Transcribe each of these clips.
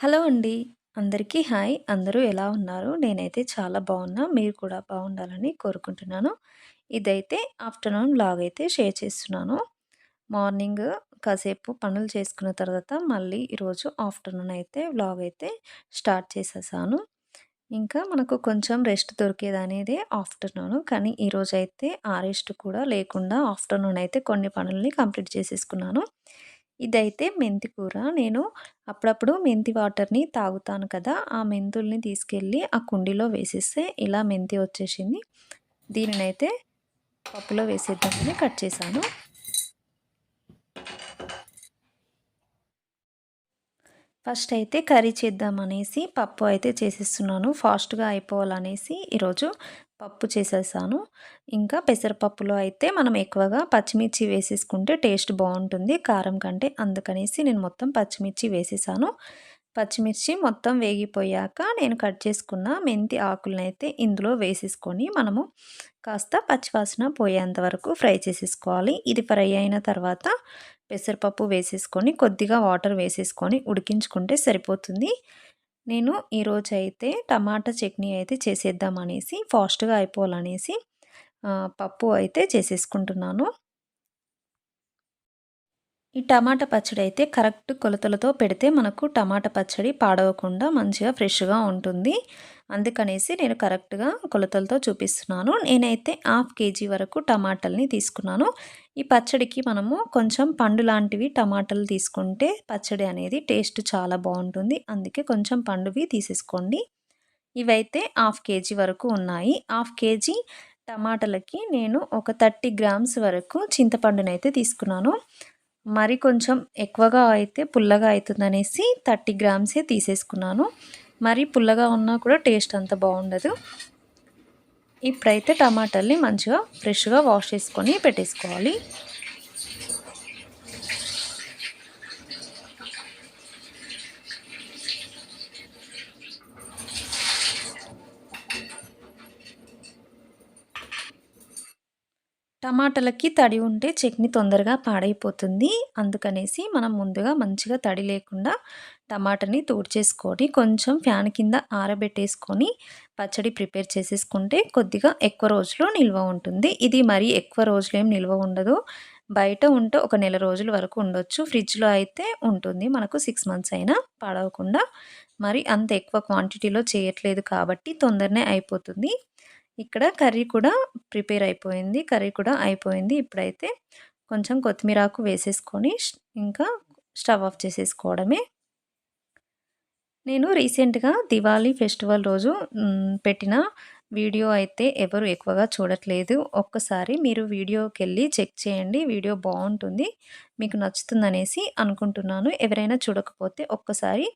Hello అండి. అందరికీ hi. అందరూ ఎలా ఉన్నారు? నేనైతే చాలా బావున్నా. మీరు కూడా బావుండాలని కోరుకుంటున్నాను. ఇదైతే ఆఫ్టర్‌నూన్ వ్లాగ్ అయితే షేర్ చేస్తున్నాను. మార్నింగ్ కాసేపు పనులు చేసుకున్న తర్వాత మళ్ళీ ఈరోజు ఆఫ్టర్‌నూన్ అయితే వ్లాగ్ అయితే స్టార్ట్ చేసేసాను. ఇంకా మనకు కొంచెం రెస్ట్ దొరికేదనేదే ఆఫ్టర్‌నూన్. కానీ ఈరోజైతే ఆ రెస్ట్ కూడా లేకుండా ఆఫ్టర్‌నూన్ అయితే కొన్ని పనుల్ని కంప్లీట్ చేసేసుకున్నాను. ఇదైతే మెంతి కూర. నేను అప్పుడప్పుడు మెంతి వాటర్‌ని తాగుతాను కదా! ఆ మెంతుల్ని తీసుకెళ్ళి ఆ కుండీలో వేసేస్తే ఇలా మెంతి వచ్చేసింది. దీనినైతే పప్పులో వేసేద్దామని కట్ చేశాను. ఫస్ట్ అయితే కర్రీ చేద్దామనేసి పప్పు అయితే చేసేస్తున్నాను. ఫాస్ట్‌గా అయిపోవాలనేసి ఈరోజు పప్పు చేసేసాను. ఇంకా పెసరపప్పులో అయితే మనం ఎక్కువగా పచ్చిమిర్చి వేసేసుకుంటే టేస్ట్ బావుంటుంది కారం కంటే. అందుకనేసి నేను మొత్తం పచ్చిమిర్చి వేసేసాను. పచ్చిమిర్చి మొత్తం వేగిపోయాక నేను కట్ చేసుకున్న మెంతి ఆకులనైతే ఇందులో వేసేసుకొని మనము కాస్త పచ్చివాసన పోయేంత వరకు ఫ్రై చేసేసుకోవాలి. ఇది ఫ్రై అయిన తర్వాత పెసరపప్పు వేసేసుకొని కొద్దిగా వాటర్ వేసేసుకొని ఉడికించుకుంటే సరిపోతుంది. నేను ఈరోజైతే టమాటా చట్నీ అయితే చేసేద్దామనేసి ఫాస్ట్‌గా అయిపోవాలనేసి పప్పు అయితే చేసేసుకుంటున్నాను. ఈ టమాటా పచ్చడి అయితే కరెక్ట్ కొలతలతో పెడితే మనకు టమాటా పచ్చడి పాడవకుండా మంచిగా ఫ్రెష్‌గా ఉంటుంది. అందుకనేసి నేను కరెక్ట్‌గా కొలతలతో చూపిస్తున్నాను. నేనైతే హాఫ్ కేజీ వరకు టమాటాలని తీసుకున్నాను. ఈ పచ్చడికి మనము కొంచెం పండు లాంటివి టమాటాలు తీసుకుంటే పచ్చడి అనేది టేస్ట్ చాలా బావుంటుంది. అందుకే కొంచెం పండువి తీసేసుకోండి. ఇవైతే హాఫ్ కేజీ వరకు ఉన్నాయి. హాఫ్ కేజీ టమాటాలకి నేను ఒక 30 గ్రామ్స్ వరకు చింతపండునైతే తీసుకున్నాను. మరి కొంచెం ఎక్కువగా అయితే పుల్లగా అయితుందనేసి 30 గ్రామ్సే తీసేసుకున్నాను. మరి పుల్లగా ఉన్నా కూడా టేస్ట్ అంత బావుండదు. ఇప్పుడైతే టమాటాల్ని మంచిగా ఫ్రెష్‌గా వాష్ చేసుకొని పెట్టేసుకోవాలి. టమాటాలకి తడి ఉంటే చట్నీ తొందరగా పాడైపోతుంది. అందుకనేసి మనం ముందుగా మంచిగా తడి లేకుండా టమాటాని తుడిచేసుకొని కొంచెం ఫ్యాన్ కింద ఆరబెట్టేసుకొని పచ్చడి ప్రిపేర్ చేసేసుకుంటే కొద్దిగా ఎక్కువ రోజులు నిల్వ ఉంటుంది. ఇది మరీ ఎక్కువ రోజులేం నిల్వ ఉండదు. బయట ఉంటే ఒక నెల రోజుల వరకు ఉండొచ్చు. ఫ్రిడ్జ్‌లో అయితే ఉంటుంది మనకు 6 మంత్స్ అయినా పాడవకుండా. మరి అంత ఎక్కువ క్వాంటిటీలో చేయట్లేదు కాబట్టి తొందరనే అయిపోతుంది. ఇక్కడ కర్రీ కూడా ప్రిపేర్ అయిపోయింది. కర్రీ కూడా అయిపోయింది. ఇప్పుడైతే కొంచెం కొత్తిమీరాకు వేసేసుకొని ఇంకా స్టవ్ ఆఫ్ చేసేసుకోవడమే. నేను రీసెంట్‌గా దివాళీ ఫెస్టివల్ రోజు పెట్టిన వీడియో అయితే ఎవరు ఎక్కువగా చూడట్లేదు. ఒక్కసారి మీరు వీడియోకెళ్ళి చెక్ చేయండి. వీడియో బావుంటుంది. మీకు నచ్చుతుందనేసి అనుకుంటున్నాను. ఎవరైనా చూడకపోతే ఒక్కసారి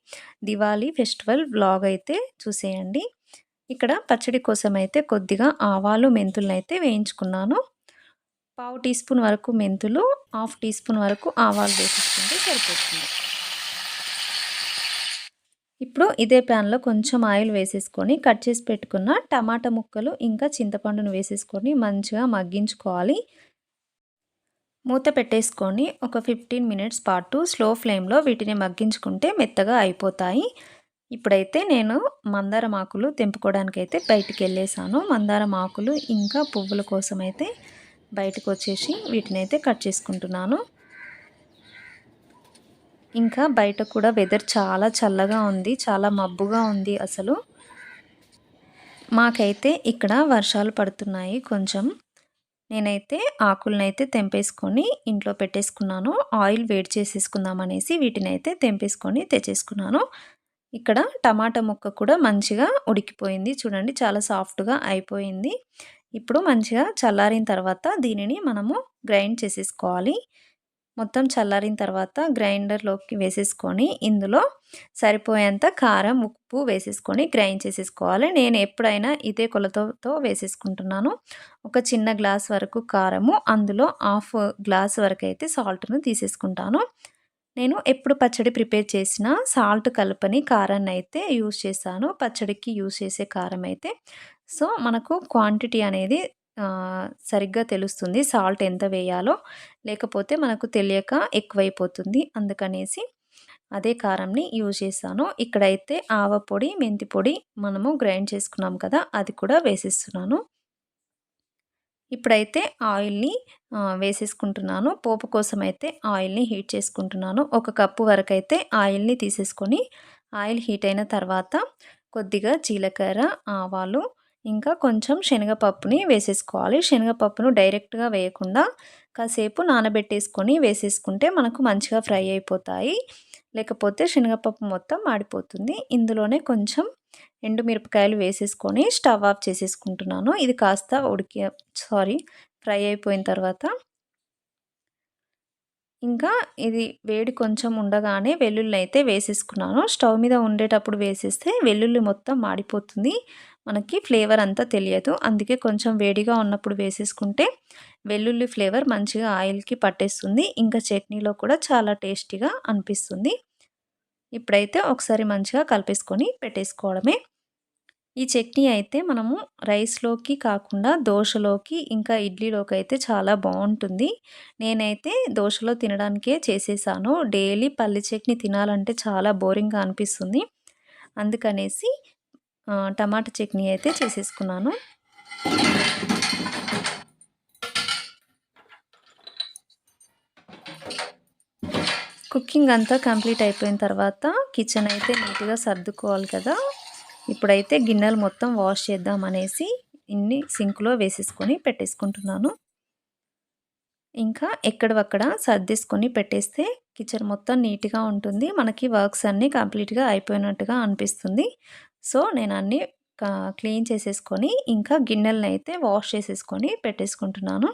దివాళీ ఫెస్టివల్ వ్లాగ్ అయితే చూసేయండి. ఇక్కడ పచ్చడి కోసమైతే కొద్దిగా ఆవాలు, మెంతులనైతే వేయించుకున్నాను. పావు టీ స్పూన్ వరకు మెంతులు, హాఫ్ టీ స్పూన్ వరకు ఆవాలు వేసేసుకుంటే సరిపోతుంది. ఇప్పుడు ఇదే ప్యాన్‌లో కొంచెం ఆయిల్ వేసేసుకొని కట్ చేసి పెట్టుకున్న టమాటా ముక్కలు, ఇంకా చింతపండును వేసేసుకొని మంచిగా మగ్గించుకోవాలి. మూత పెట్టేసుకొని ఒక 15 మినిట్స్ పాటు స్లో ఫ్లేమ్‌లో వీటిని మగ్గించుకుంటే మెత్తగా అయిపోతాయి. ఇప్పుడైతే నేను మందారం ఆకులు తెంపుకోవడానికైతే బయటికెళ్ళేసాను. మందారం ఆకులు ఇంకా పువ్వుల కోసమైతే బయటకొచ్చేసి వీటినైతే కట్ చేసుకుంటున్నాను. ఇంకా బయట కూడా వెదర్ చాలా చల్లగా ఉంది. చాలా మబ్బుగా ఉంది అసలు. మాకైతే ఇక్కడ వర్షాలు పడుతున్నాయి కొంచెం. నేనైతే ఆకులనైతే తెంపేసుకొని ఇంట్లో పెట్టేసుకున్నాను. ఆయిల్ వేడి చేసేసుకుందామనేసి వీటినైతే తెంపేసుకొని తెచ్చేసుకున్నాను. ఇక్కడ టమాటా ముక్క కూడా మంచిగా ఉడికిపోయింది. చూడండి చాలా సాఫ్ట్‌గా అయిపోయింది. ఇప్పుడు మంచిగా చల్లారిన తర్వాత దీనిని మనము గ్రైండ్ చేసేసుకోవాలి. మొత్తం చల్లారిన తర్వాత గ్రైండర్‌లోకి వేసేసుకొని ఇందులో సరిపోయేంత కారం, ఉప్పు వేసేసుకొని గ్రైండ్ చేసేసుకోవాలి. నేను ఎప్పుడైనా ఇదే కొలతతో వేసేసుకుంటున్నాను. ఒక చిన్న గ్లాస్ వరకు కారము, అందులో హాఫ్ గ్లాస్ వరకైతే సాల్ట్‌ను తీసేసుకుంటాను. నేను ఎప్పుడు పచ్చడి ప్రిపేర్ చేసినా సాల్ట్ కలపని కారాన్నయితే యూజ్ చేశాను. పచ్చడికి యూజ్ చేసే కారం అయితే. సో, మనకు క్వాంటిటీ అనేది సరిగ్గా తెలుస్తుంది. సాల్ట్ ఎంత వేయాలో. లేకపోతే మనకు తెలియక ఎక్కువైపోతుంది. అందుకనేసి అదే కారంని యూజ్ చేశాను. ఇక్కడైతే ఆవ పొడి, మెంతి పొడి మనము గ్రైండ్ చేసుకున్నాం కదా! అది కూడా వేసేస్తున్నాను. ఇప్పుడైతే ఆయిల్‌ని వేసేసుకుంటున్నాను. పోపు కోసమైతే ఆయిల్‌ని హీట్ చేసుకుంటున్నాను. ఒక కప్పు వరకైతే ఆయిల్‌ని తీసేసుకొని, ఆయిల్ హీట్ అయిన తర్వాత కొద్దిగా జీలకర్ర, ఆవాలు, ఇంకా కొంచెం శనగపప్పుని వేసేసుకోవాలి. శనగపప్పును డైరెక్ట్‌గా వేయకుండా కాసేపు నానబెట్టేసుకొని వేసేసుకుంటే మనకు మంచిగా ఫ్రై అయిపోతాయి. లేకపోతే శనగపప్పు మొత్తం మాడిపోతుంది. ఇందులోనే కొంచెం ఎండుమిరపకాయలు వేసేసుకొని స్టవ్ ఆఫ్ చేసేసుకుంటున్నాను. ఇది కాస్త ఫ్రై అయిపోయిన తర్వాత ఇంకా ఇది వేడి కొంచెం ఉండగానే వెల్లుల్లి వేసేసుకున్నాను. స్టవ్ మీద ఉండేటప్పుడు వేసేస్తే వెల్లుల్లి మొత్తం మాడిపోతుంది. మనకి ఫ్లేవర్ అంతా తెలియదు. అందుకే కొంచెం వేడిగా ఉన్నప్పుడు వేసేసుకుంటే వెల్లుల్లి ఫ్లేవర్ మంచిగా ఆయిల్‌కి పట్టేస్తుంది. ఇంకా చట్నీలో కూడా చాలా టేస్టీగా అనిపిస్తుంది. ఇప్పుడైతే ఒకసారి మంచిగా కలిపేసుకొని పెట్టేసుకోవడమే. ఈ చట్నీ అయితే మనము రైస్‌లోకి కాకుండా దోసలోకి, ఇంకా ఇడ్లీలోకి అయితే చాలా బావుంటుంది. నేనైతే దోసలో తినడానికే చేసేసాను. డైలీ పల్లి చట్నీ తినాలంటే చాలా బోరింగ్‌గా అనిపిస్తుంది. అందుకనేసి టమాటా చట్నీ అయితే చేసేసుకున్నాను. కుకింగ్ అంతా కంప్లీట్ అయిపోయిన తర్వాత కిచెన్ అయితే నీట్‌గా సర్దుకోవాలి కదా! ఇప్పుడైతే గిన్నెలు మొత్తం వాష్ చేద్దామనేసి ఇన్ని సింక్‌లో వేసేసుకొని పెట్టేసుకుంటున్నాను. ఇంకా ఎక్కడివక్కడ సర్దేసుకొని పెట్టేస్తే కిచెన్ మొత్తం నీట్‌గా ఉంటుంది. మనకి వర్క్స్ అన్నీ కంప్లీట్‌గా అయిపోయినట్టుగా అనిపిస్తుంది. సో, నేను అన్నీ క్లీన్ చేసేసుకొని ఇంకా గిన్నెలనైతే వాష్ చేసేసుకొని పెట్టేసుకుంటున్నాను.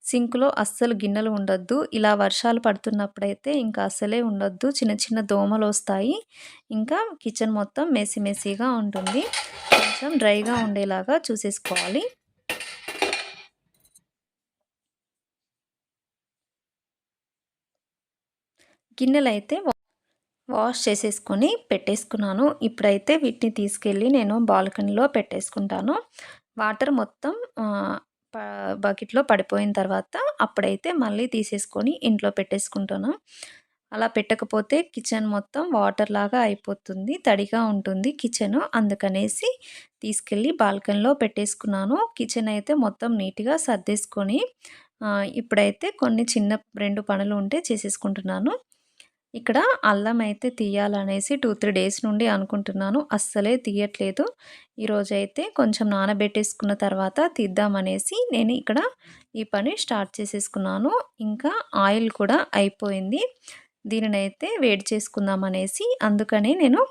సింక్‌లో అస్సలు గిన్నెలు ఉండొద్దు. ఇలా వర్షాలు పడుతున్నప్పుడైతే ఇంకా అస్సలే ఉండొద్దు. చిన్న చిన్న దోమలొస్తాయి. ఇంకా కిచెన్ మొత్తం మెస్సీ మెస్సీగా ఉంటుంది. కొంచెం డ్రైగా ఉండేలాగా చూసేసుకోవాలి. గిన్నెలైతే వాష్ చేసేసుకొని పెట్టేసుకున్నాను. ఇప్పుడైతే వీటిని తీసుకెళ్ళి నేను బాల్కనీలో పెట్టేసుకుంటాను. వాటర్ మొత్తం ఆహ్, ప బకెట్‌లో పడిపోయిన తర్వాత అప్పుడైతే మళ్ళీ తీసేసుకొని ఇంట్లో పెట్టేసుకుంటాను. అలా పెట్టకపోతే కిచెన్ మొత్తం వాటర్‌లాగా అయిపోతుంది. తడిగా ఉంటుంది కిచెను. అందుకనేసి తీసుకెళ్ళి బాల్కనీలో పెట్టేసుకున్నాను. కిచెన్ అయితే మొత్తం నీట్‌గా సర్దేసుకొని ఇప్పుడైతే కొన్ని చిన్న 2 పనులు ఉంటే చేసేసుకుంటున్నాను. ఇక్కడ అల్లం అయితే తీయాలనేసి 2, 3 డేస్ నుండి అనుకుంటున్నాను. అస్సలే తీయట్లేదు. ఈరోజైతే కొంచెం నానబెట్టేసుకున్న తర్వాత తీద్దామనేసి నేను ఇక్కడ ఈ పని స్టార్ట్ చేసేసుకున్నాను. ఇంకా ఆయిల్ కూడా అయిపోయింది. దీనినైతే వేడి చేసుకుందామనేసి అందుకని నేను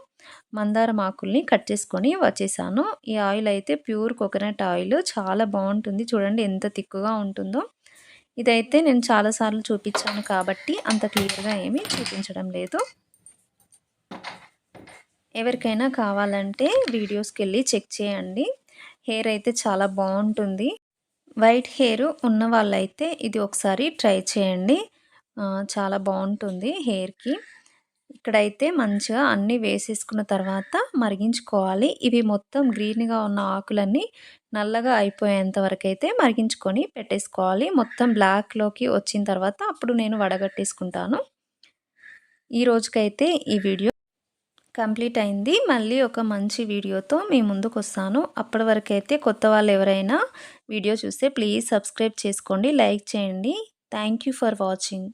మందారం ఆకుల్ని కట్ చేసుకొని వచ్చేసాను. ఈ ఆయిల్ అయితే ప్యూర్ కోకోనట్ ఆయిల్. చాలా బావుంటుంది. చూడండి ఎంత తిక్కుగా ఉంటుందో. ఇదైతే నేను చాలా సార్లు చూపించాను కాబట్టి అంత క్లియర్‌గా ఏమీ చూపించడం లేదు. ఎవరికైనా కావాలంటే వీడియోస్‌కెళ్ళి చెక్ చేయండి. హెయిర్ అయితే చాలా బావుంటుంది. వైట్ హెయిర్ ఉన్న వాళ్ళైతే ఇది ఒకసారి ట్రై చేయండి. చాలా బావుంటుంది హెయిర్‌కి. ఇక్కడైతే మంచిగా అన్నీ వేసేసుకున్న తర్వాత మరిగించుకోవాలి. ఇవి మొత్తం గ్రీన్‌గా ఉన్న ఆకులన్నీ నల్లగా అయిపోయేంత వరకైతే మరిగించుకొని పెట్టేసుకోవాలి. మొత్తం బ్లాక్‌లోకి వచ్చిన తర్వాత అప్పుడు నేను వడగట్టేసుకుంటాను. ఈ రోజుకైతే ఈ వీడియో కంప్లీట్ అయింది. మళ్ళీ ఒక మంచి వీడియోతో మీ ముందుకొస్తాను. అప్పటి వరకైతే కొత్త వాళ్ళు ఎవరైనా వీడియో చూస్తే ప్లీజ్ సబ్స్క్రైబ్ చేసుకోండి, లైక్ చేయండి. Thank you for watching.